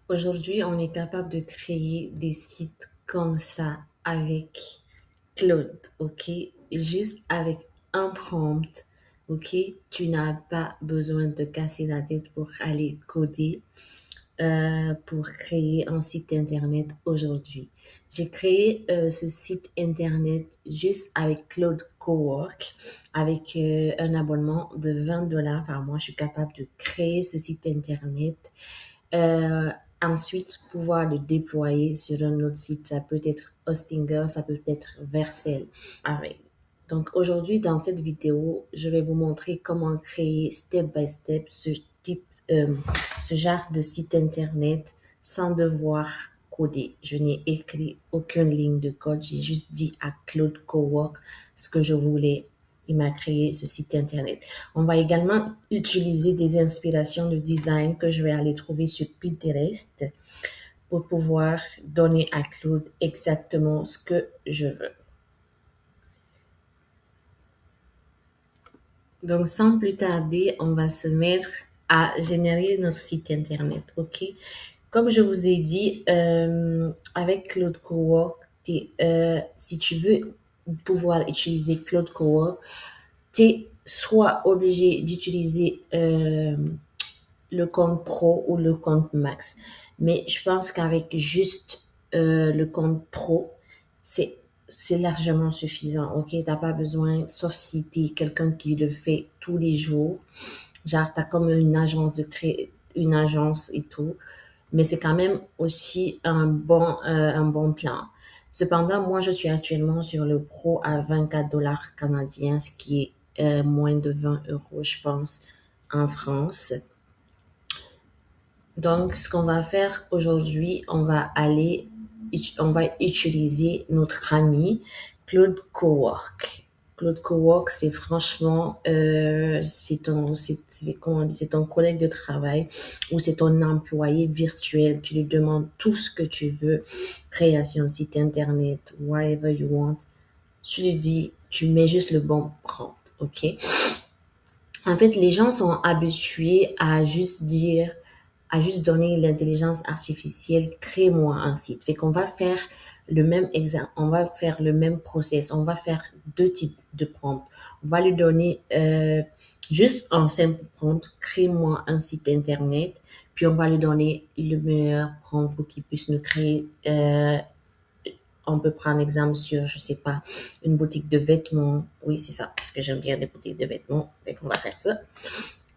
Aujourd'hui, on est capable de créer des sites comme ça avec Claude, ok? Juste avec un prompt, ok? Tu n'as pas besoin de casser la tête pour aller coder, pour créer un site internet aujourd'hui. J'ai créé ce site internet juste avec Claude Cowork, avec un abonnement de $20 par mois. Je suis capable de créer ce site internet. Euh, Ensuite, pouvoir le déployer sur un autre site. Ça peut être Hostinger, ça peut être Vercel. Avec. Donc aujourd'hui, dans cette vidéo, je vais vous montrer comment créer step by step type, euh, ce genre de site internet sans devoir coder. Je n'ai écrit aucune ligne de code. J'ai juste dit à Claude Cowork ce que je voulais. Il m'a créé ce site internet. On va également utiliser des inspirations de design que je vais aller trouver sur Pinterest pour pouvoir donner à Claude exactement ce que je veux. Donc, sans plus tarder, on va se mettre à générer notre site internet, ok? Comme je vous ai dit, avec Claude Cowork, si tu veux pouvoir utiliser Claude Cowork, tu es soit obligé d'utiliser le compte pro ou le compte max. Mais je pense qu'avec juste le compte pro, c'est c'est largement suffisant, ok? T'as pas besoin, sauf si t'es quelqu'un qui le fait tous les jours. Genre, t'as comme une agence une agence et tout. Mais c'est quand même aussi un bon plan. Cependant, moi, je suis actuellement sur le pro à 24 dollars canadiens, ce qui est moins de 20 euros, je pense, en France. Donc, ce qu'on va faire aujourd'hui, on va utiliser notre ami Claude Cowork. Claude Cowork, c'est franchement, c'est ton collègue de travail ou c'est ton employé virtuel. Tu lui demandes tout ce que tu veux, création de site internet, whatever you want. Tu lui dis, tu mets juste le bon prompt, ok? En fait, les gens sont habitués à juste donner l'intelligence artificielle, crée-moi un site. Fait qu'on va faire le même exemple, on va faire le même process, on va faire deux types de prompts. On va lui donner juste un simple prompt, crée-moi un site internet, puis on va lui donner le meilleur prompt pour qu'il puisse nous créer on peut prendre exemple sur, je sais pas, une boutique de vêtements. Oui, c'est ça, parce que j'aime bien les boutiques de vêtements. Fait qu'on va faire ça.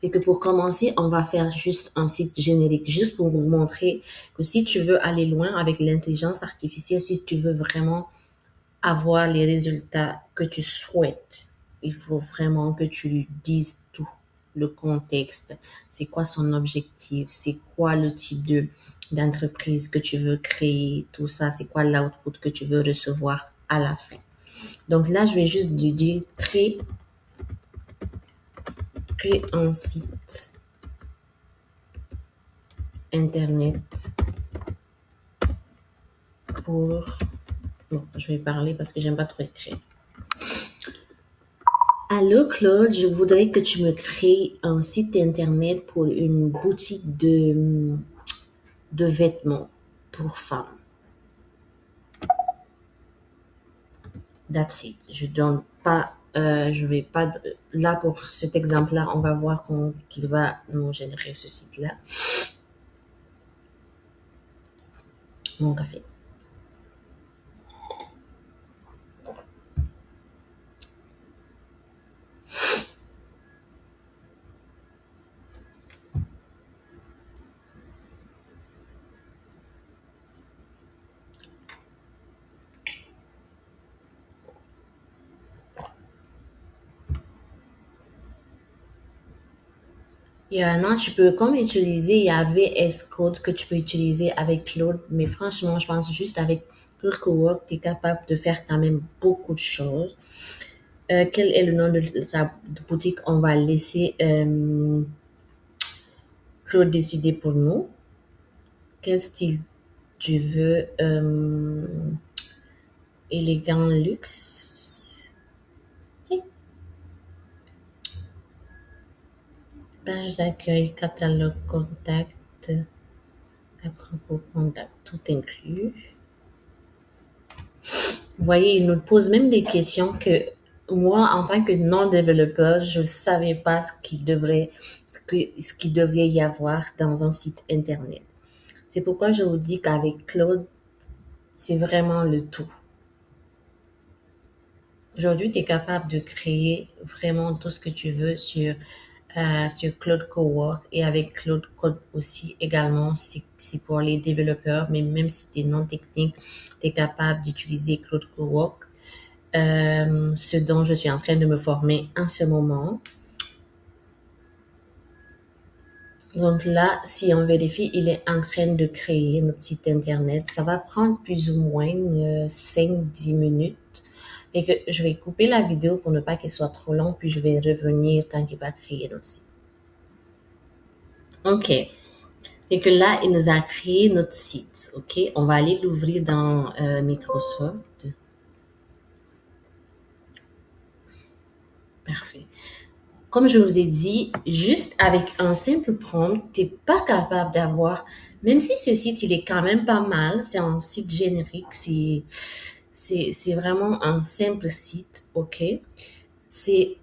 Et que pour commencer, on va faire juste un site générique, juste pour vous montrer que si tu veux aller loin avec l'intelligence artificielle, si tu veux vraiment avoir les résultats que tu souhaites, il faut vraiment que tu lui dises tout, le contexte, c'est quoi son objectif, c'est quoi le type de d'entreprise que tu veux créer, tout ça, c'est quoi l'output que tu veux recevoir à la fin. Donc là, je vais juste lui dire crée un site internet pour... Bon, je vais parler parce que j'aime pas trop écrire. Allô Claude, je voudrais que tu me crées un site internet pour une boutique de vêtements pour femmes. That's it. Je donne pas, je vais pas, là pour cet exemple-là, on va voir qu'il va nous générer ce site-là. Mon café. Non, tu peux comme utiliser, il y a VS Code que tu peux utiliser avec Claude, mais franchement, je pense juste avec Claude Cowork, tu es capable de faire quand même beaucoup de choses. Quel est le nom de ta boutique? On va laisser Claude décider pour nous. Quel style tu veux? Élégant luxe. Ok. Page d'accueil, catalogue, contact, À propos contact, tout inclus. Vous voyez, il nous pose même des questions que moi, en tant que non-développeur, je ne savais pas ce qu'il devait y avoir dans un site Internet. C'est pourquoi je vous dis qu'avec Claude, c'est vraiment le tout. Aujourd'hui, tu es capable de créer vraiment tout ce que tu veux sur Claude Cowork et avec Claude Code aussi également, c'est pour les développeurs, mais même si tu es non technique, tu es capable d'utiliser Claude Cowork, ce dont je suis en train de me former en ce moment. Donc là, si on vérifie, il est en train de créer notre site internet. Ça va prendre plus ou moins 5-10 minutes. Et que je vais couper la vidéo pour ne pas qu'elle soit trop longue, puis je vais revenir quand il va créer notre site. OK. Et que là, il nous a créé notre site. OK. On va aller l'ouvrir dans Microsoft. Parfait. Comme je vous ai dit, juste avec un simple prompt, tu n'es pas capable d'avoir, même si ce site, il est quand même pas mal, c'est un site générique, c'est vraiment un simple site, OK? C'est,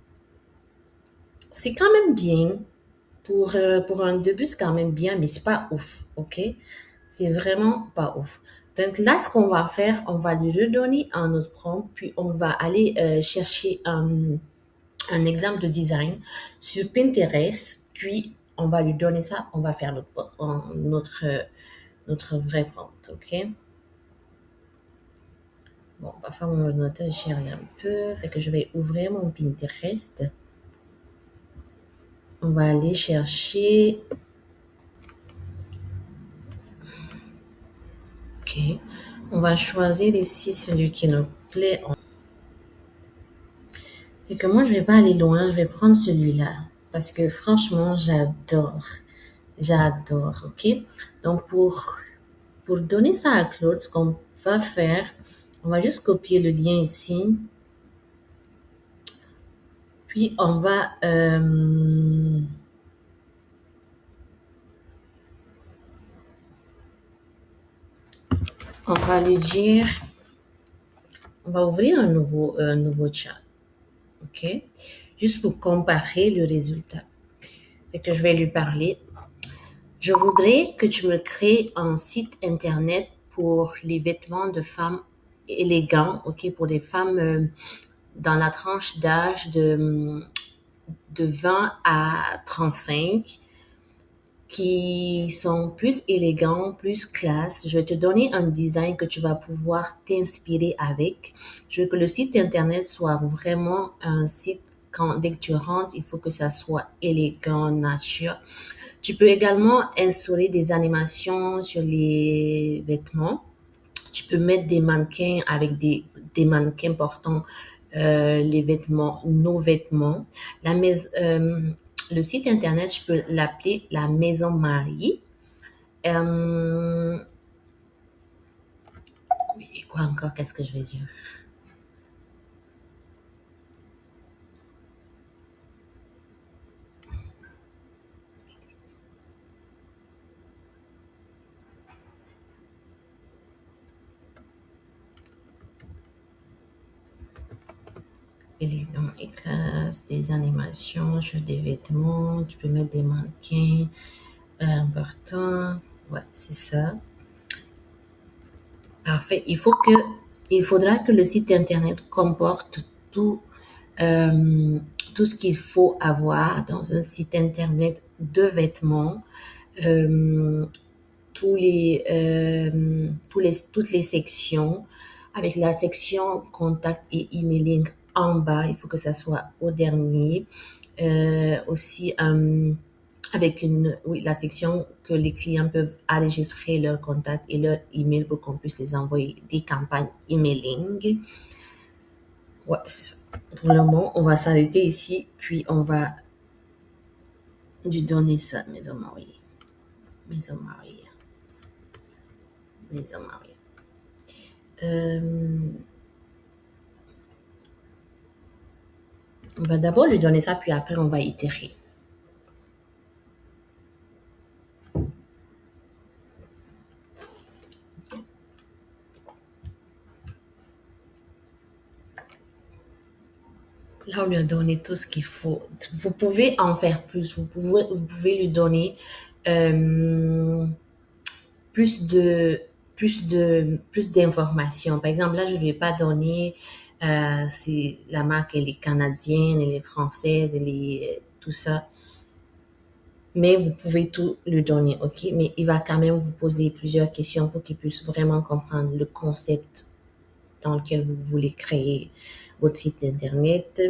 c'est quand même bien, pour un début, c'est quand même bien, mais c'est pas ouf, OK? C'est vraiment pas ouf. Donc là, ce qu'on va faire, on va lui redonner un autre prompt, puis on va aller chercher un exemple de design sur Pinterest, puis on va lui donner ça, on va faire notre vrai prompt, OK? Bon, parfois mon ordinateur chérit un peu, fait que je vais ouvrir mon Pinterest. On va aller chercher, OK? On va choisir ici celui qui nous plaît. Et que moi, je vais pas aller loin, je vais prendre celui-là. Parce que franchement, j'adore. J'adore, OK? Donc, pour donner ça à Claude, ce qu'on va faire, on va juste copier le lien ici. Puis, on va lui dire, on va ouvrir un nouveau chat. OK? Juste pour comparer le résultat. Et que je vais lui parler. Je voudrais que tu me crées un site internet pour les vêtements de femmes élégants, OK? Pour des femmes dans la tranche d'âge de 20 à 35 qui sont plus élégants, plus classe. Je vais te donner un design que tu vas pouvoir t'inspirer avec. Je veux que le site internet soit vraiment un site dès que tu rentres, il faut que ça soit élégant, nature. Tu peux également instaurer des animations sur les vêtements. Tu peux mettre des mannequins avec des mannequins portant les vêtements, nos vêtements. Le site internet, je peux l'appeler la Maison Marie. Oui, et quoi encore? Qu'est-ce que je vais dire? Élégant et classe, des animations sur des vêtements. Tu peux mettre des mannequins importants. Ouais, c'est ça. Parfait. Il faudra que le site internet comporte euh, tout ce qu'il faut avoir dans un site internet de vêtements, euh, toutes les sections, avec la section contact et emailing en bas, il faut que ça soit au dernier. Aussi, avec oui, la section que les clients peuvent enregistrer leur contact et leur email pour qu'on puisse les envoyer des campagnes emailing. Ouais, c'est ça. Pour le moment, on va s'arrêter ici, puis on va lui donner ça, Maison Marie. Maison Marie. Maison Marie. Euh, on va d'abord lui donner ça, puis après, on va itérer. Là, on lui a donné tout ce qu'il faut. Vous pouvez en faire plus. Vous pouvez lui donner euh, plus de, plus d'informations. Par exemple, là, je lui ai pas donné, si la marque, elle est canadienne, elle est française, elle est tout ça. Mais vous pouvez tout lui donner, ok? Mais il va quand même vous poser plusieurs questions pour qu'il puisse vraiment comprendre le concept dans lequel vous voulez créer votre site internet.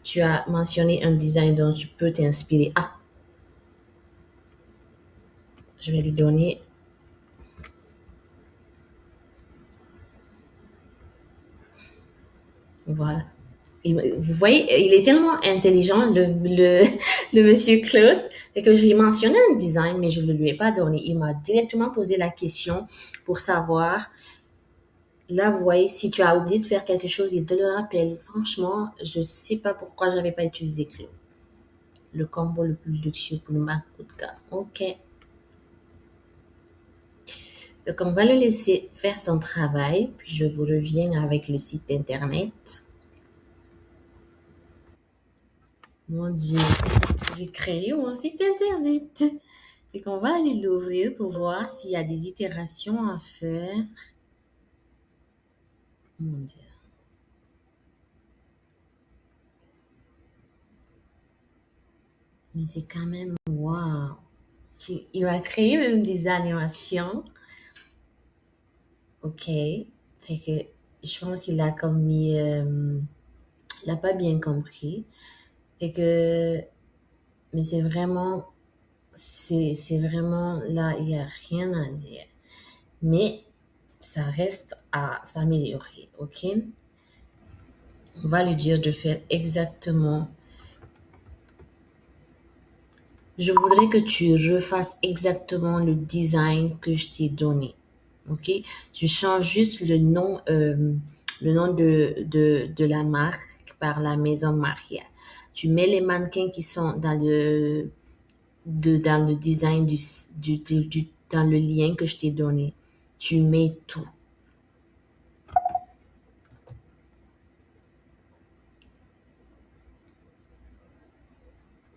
Tu as mentionné un design dont tu peux t'inspirer. Ah, je vais lui donner, voilà. Vous voyez, il est tellement intelligent, le monsieur Claude, et que j'ai mentionné un design, mais je ne lui ai pas donné. Il m'a directement posé la question pour savoir. Là, vous voyez, si tu as oublié de faire quelque chose, il te le rappelle. Franchement, je ne sais pas pourquoi j'avais pas utilisé Claude. Le combo le plus luxueux pour le MacBook Air. Ok. Donc, on va le laisser faire son travail, puis je vous reviens avec le site internet. Mon Dieu, j'ai créé mon site internet. Et qu'on va aller l'ouvrir pour voir s'il y a des itérations à faire. Mon Dieu. Mais c'est quand même waouh. Il va créer même des animations. Ok. Fait que je pense qu'il a comme mis. Il n'a pas bien compris. Fait que. Mais c'est vraiment là, il n'y a rien à dire. Mais ça reste à s'améliorer, ok? On va lui dire de faire exactement. Je voudrais que tu refasses exactement le design que je t'ai donné, ok? Tu changes juste le nom de la marque par la maison Maria. Tu mets les mannequins qui sont dans le design dans le lien que je t'ai donné. Tu mets tout.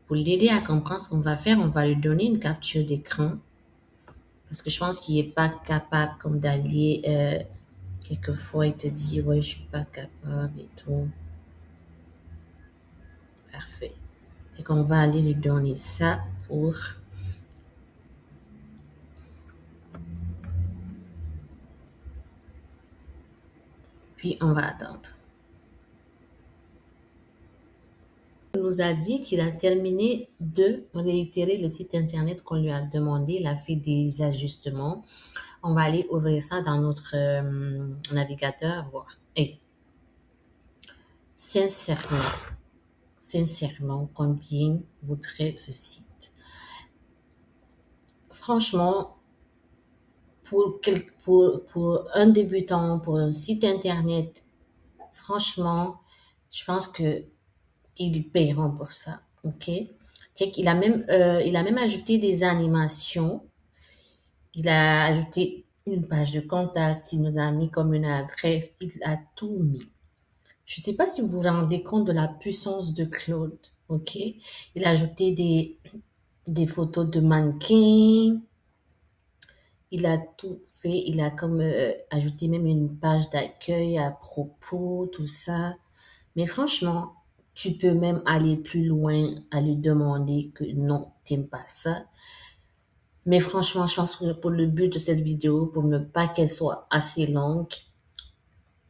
Pour l'aider à comprendre ce qu'on va faire, on va lui donner une capture d'écran parce que je pense qu'il n'est pas capable comme d'allier. Quelquefois, il te dit, ouais, je suis pas capable et tout. Parfait. Et qu'on va aller lui donner ça pour. Puis on va attendre. Il nous a dit qu'il a terminé de réitérer le site internet qu'on lui a demandé. Il a fait des ajustements. On va aller ouvrir ça dans notre navigateur, voir. Et sincèrement, sincèrement, combien voudrait ce site? Franchement, pour un débutant, pour un site internet, franchement, je pense que ils paieront pour ça. OK? Il a même ajouté des animations. Il a ajouté une page de contact. Il nous a mis comme une adresse. Il a tout mis. Je ne sais pas si vous vous rendez compte de la puissance de Claude. OK? Il a ajouté des photos de mannequins. Il a tout fait. Il a comme ajouté même une page d'accueil à propos, tout ça. Mais franchement, tu peux même aller plus loin à lui demander que non, t'aimes pas ça. Mais franchement, je pense que pour le but de cette vidéo, pour ne pas qu'elle soit assez longue,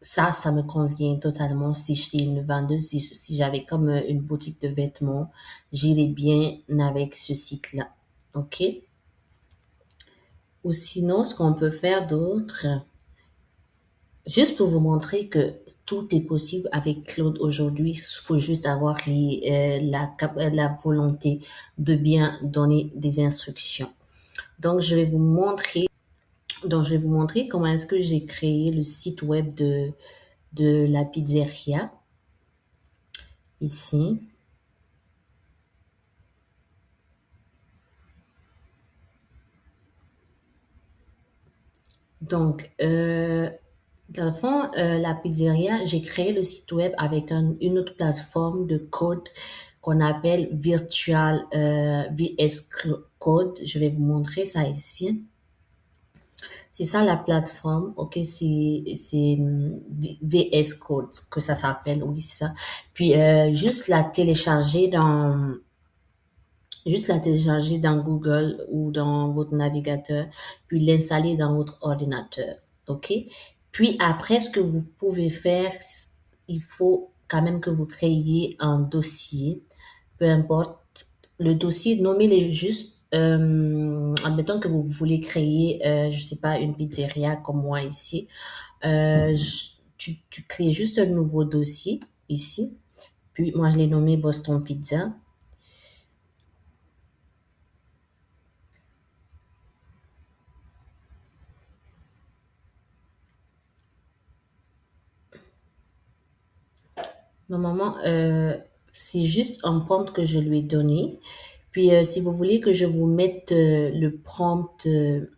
ça me convient totalement. Si j'étais une vendeuse, si j'avais comme une boutique de vêtements, j'irais bien avec ce site-là. OK? Ou sinon, ce qu'on peut faire d'autre, juste pour vous montrer que tout est possible avec Claude aujourd'hui, il faut juste avoir la volonté de bien donner des instructions. Donc, je vais vous montrer comment est-ce que j'ai créé le site web de la pizzeria ici. Donc, Dans le fond, la pizzeria, j'ai créé le site web avec une autre plateforme de code qu'on appelle Virtual VS Code. Je vais vous montrer ça ici. C'est ça la plateforme, ok, c'est VS Code que ça s'appelle, oui, c'est ça. Puis juste la télécharger dans Google ou dans votre navigateur, puis l'installer dans votre ordinateur, ok. Puis après, ce que vous pouvez faire, il faut quand même que vous créiez un dossier, peu importe le dossier, nommez-le juste. Admettons que vous voulez créer, je sais pas, une pizzeria comme moi ici. Tu crées juste un nouveau dossier ici. Puis moi, je l'ai nommé Boston Pizza. Normalement, c'est juste un prompt que je lui ai donné. Puis, si vous voulez que je vous mette le prompt de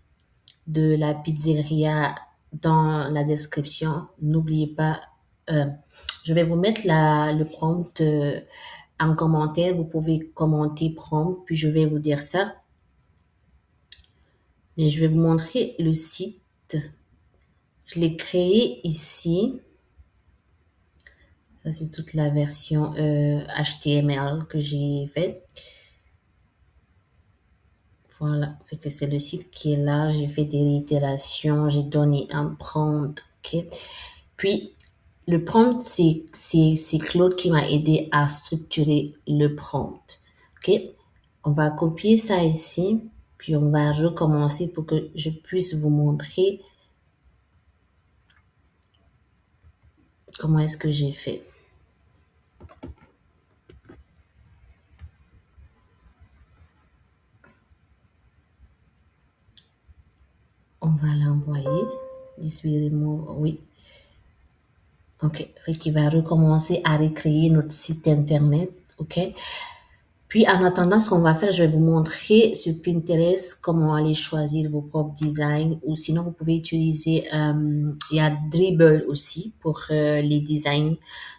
la pizzeria dans la description, n'oubliez pas, euh, je vais vous mettre le prompt en commentaire. Vous pouvez commenter prompt, puis je vais vous dire ça. Mais je vais vous montrer le site. Je l'ai créé ici. Ça, c'est toute la version HTML que j'ai faite. Voilà, fait que c'est le site qui est là. J'ai fait des itérations, j'ai donné un prompt, ok. Puis le prompt, c'est Claude qui m'a aidé à structurer le prompt, ok. On va copier ça ici, puis on va recommencer pour que je puisse vous montrer comment est-ce que j'ai fait. On va l'envoyer. Oui. Ok, fait qu'il va recommencer à recréer notre site internet, ok. Puis en attendant, ce qu'on va faire, je vais vous montrer sur Pinterest comment aller choisir vos propres designs ou sinon vous pouvez utiliser, il y a Dribble aussi pour les designs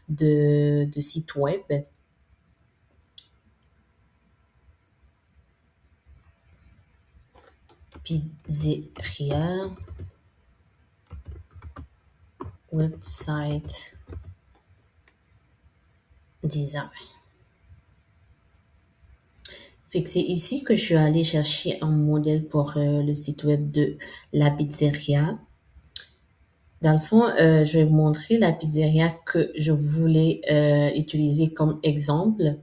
de sites web. Pizzeria, website, design. Fait que c'est ici que je suis allée chercher un modèle pour le site web de la pizzeria. Dans le fond, je vais vous montrer la pizzeria que je voulais utiliser comme exemple.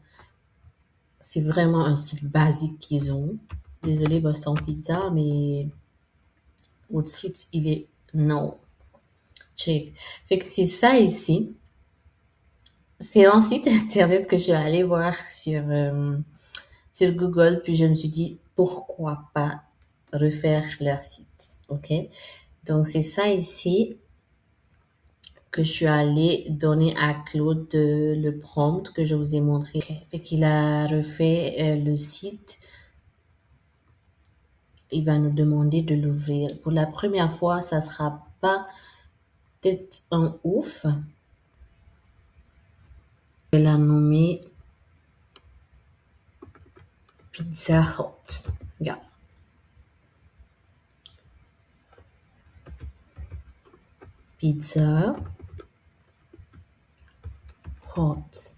C'est vraiment un site basique qu'ils ont. Désolé Boston Pizza, mais votre site, il est non. Check. Fait que c'est ça ici. C'est un site internet que je suis allée voir sur Google, puis je me suis dit, pourquoi pas refaire leur site, ok? Donc, c'est ça ici que je suis allée donner à Claude le prompt que je vous ai montré. Ok. Fait qu'il a refait le site. Il va nous demander de l'ouvrir. Pour la première fois, ça sera pas peut-être un ouf. Je vais la nommer Pizza Hut. Regarde. Pizza Hut.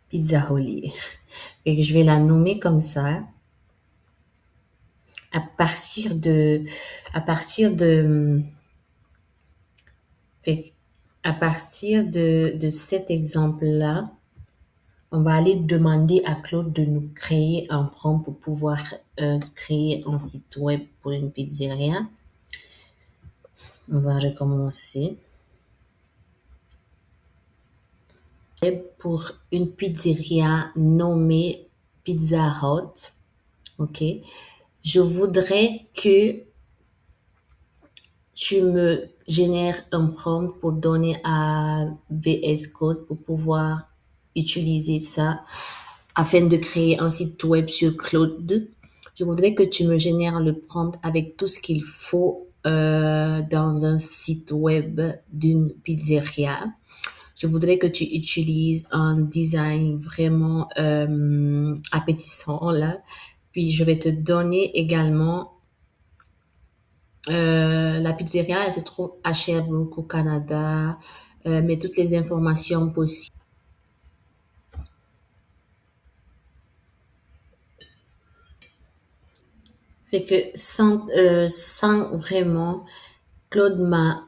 Pizza Holy. Et je vais la nommer comme ça. À partir de, à partir de, fait, à partir de cet exemple-là, on va aller demander à Claude de nous créer un prompt pour pouvoir créer un site web pour une pizzeria. On va recommencer. Et pour une pizzeria nommée Pizza Hut, ok, je voudrais que tu me génères un prompt pour donner à VS Code pour pouvoir utiliser ça afin de créer un site web sur Claude. Je voudrais que tu me génères le prompt avec tout ce qu'il faut dans un site web d'une pizzeria. Je voudrais que tu utilises un design vraiment appétissant là. Puis je vais te donner également la pizzeria, elle se trouve à Sherbrooke au Canada, mais toutes les informations possibles. Fait que sans vraiment, Claude m'a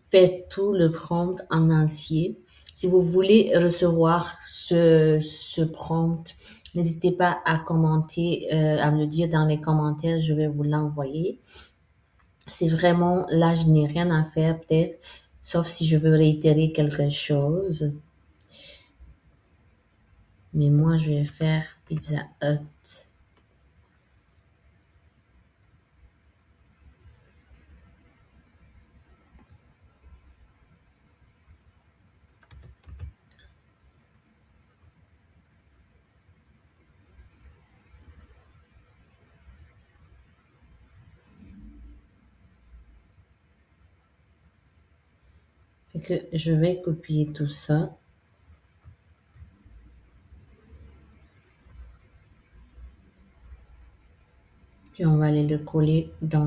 fait tout le prompt en entier. Si vous voulez recevoir ce prompt, n'hésitez pas à commenter, à me le dire dans les commentaires, je vais vous l'envoyer. C'est vraiment, là, je n'ai rien à faire peut-être, sauf si je veux réitérer quelque chose. Mais moi, je vais faire Pizza Hut. Fait que je vais copier tout ça. Puis on va aller le coller dans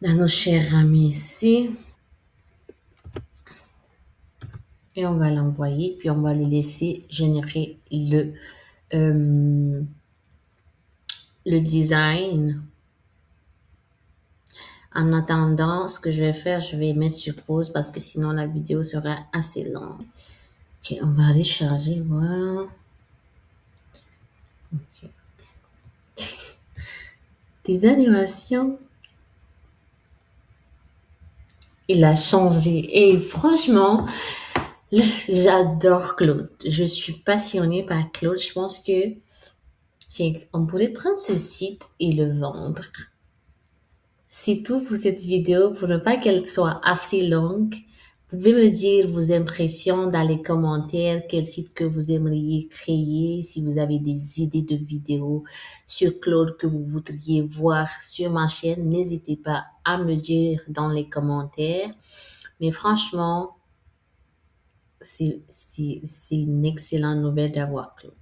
dans nos chers amis ici. Et on va l'envoyer, puis on va le laisser générer le design. En attendant, ce que je vais faire, je vais mettre sur pause parce que sinon la vidéo sera assez longue. Ok, on va aller charger, voilà. Ok. Des animations. Il a changé. Et franchement, j'adore Claude. Je suis passionnée par Claude. Je pense que on pourrait prendre ce site et le vendre. C'est tout pour cette vidéo. Pour ne pas qu'elle soit assez longue, vous pouvez me dire vos impressions dans les commentaires, quel site que vous aimeriez créer, si vous avez des idées de vidéos sur Claude que vous voudriez voir sur ma chaîne, n'hésitez pas à me dire dans les commentaires. Mais franchement, c'est une excellente nouvelle d'avoir Claude.